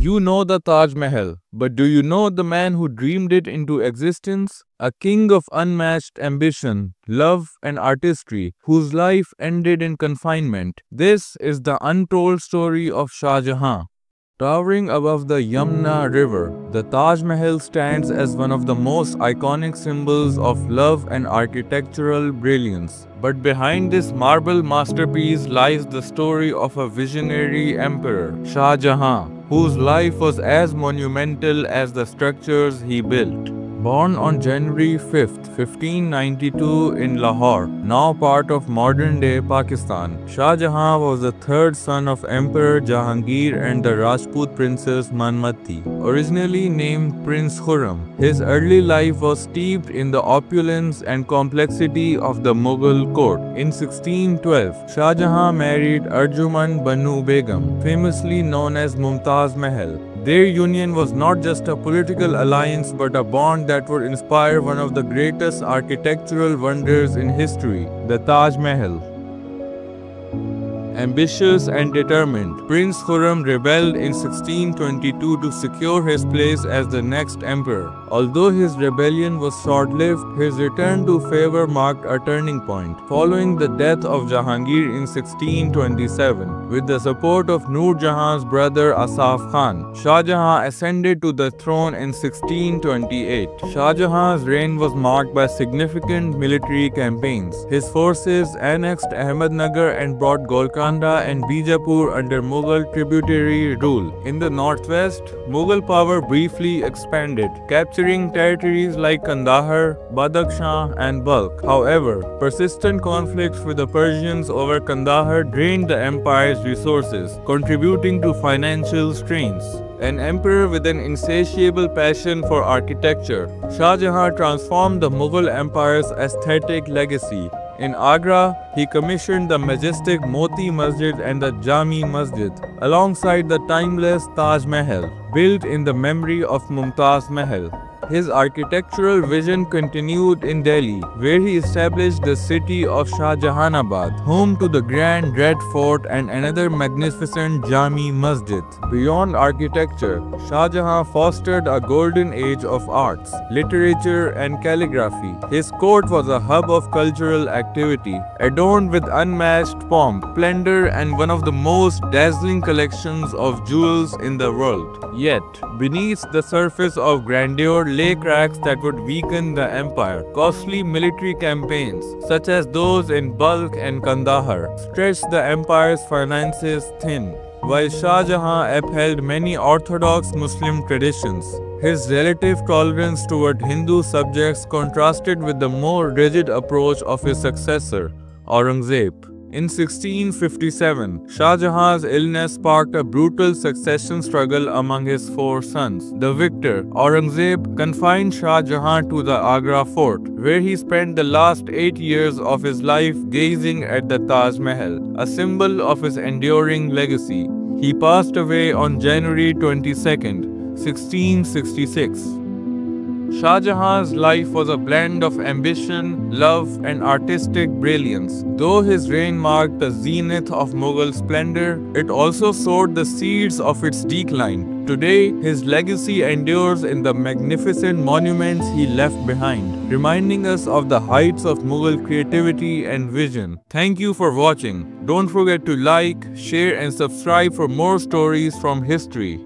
You know the Taj Mahal, but do you know the man who dreamed it into existence? A king of unmatched ambition, love, and artistry, whose life ended in confinement. This is the untold story of Shah Jahan. Towering above the Yamuna River, the Taj Mahal stands as one of the most iconic symbols of love and architectural brilliance. But behind this marble masterpiece lies the story of a visionary emperor, Shah Jahan, whose life was as monumental as the structures he built. Born on January 5, 1592 in Lahore, now part of modern-day Pakistan, Shah Jahan was the third son of Emperor Jahangir and the Rajput princess Manmati, originally named Prince Khurram. His early life was steeped in the opulence and complexity of the Mughal court. In 1612, Shah Jahan married Arjuman Banu Begum, famously known as Mumtaz Mahal. Their union was not just a political alliance but a bond that would inspire one of the greatest architectural wonders in history, the Taj Mahal. Ambitious and determined, Prince Khurram rebelled in 1622 to secure his place as the next emperor. Although his rebellion was short-lived, his return to favor marked a turning point. Following the death of Jahangir in 1627, with the support of Nur Jahan's brother Asaf Khan, Shah Jahan ascended to the throne in 1628. Shah Jahan's reign was marked by significant military campaigns. His forces annexed Ahmednagar and brought Golconda and Bijapur under Mughal tributary rule. In the northwest, Mughal power briefly expanded, capturing territories like Kandahar, Badakhshan, and Balkh. However, persistent conflicts with the Persians over Kandahar drained the empire's resources, contributing to financial strains. An emperor with an insatiable passion for architecture, Shah Jahan transformed the Mughal Empire's aesthetic legacy. In Agra, he commissioned the majestic Moti Masjid and the Jami Masjid, alongside the timeless Taj Mahal, built in the memory of Mumtaz Mahal. His architectural vision continued in Delhi, where he established the city of Shah Jahanabad, home to the Grand Red Fort and another magnificent Jami Masjid. Beyond architecture, Shah Jahan fostered a golden age of arts, literature, and calligraphy. His court was a hub of cultural activity, adorned with unmatched pomp, splendor, and one of the most dazzling collections of jewels in the world. Yet, beneath the surface of grandeur lay cracks that would weaken the empire. Costly military campaigns, such as those in Balkh and Kandahar, stretched the empire's finances thin. While Shah Jahan upheld many orthodox Muslim traditions, his relative tolerance toward Hindu subjects contrasted with the more rigid approach of his successor, Aurangzeb. In 1657, Shah Jahan's illness sparked a brutal succession struggle among his four sons. The victor, Aurangzeb, confined Shah Jahan to the Agra fort, where he spent the last 8 years of his life gazing at the Taj Mahal, a symbol of his enduring legacy. He passed away on January 22, 1666. Shah Jahan's life was a blend of ambition, love, and artistic brilliance. Though his reign marked the zenith of Mughal splendor, it also sowed the seeds of its decline. Today, his legacy endures in the magnificent monuments he left behind, reminding us of the heights of Mughal creativity and vision. Thank you for watching. Don't forget to like, share, and subscribe for more stories from history.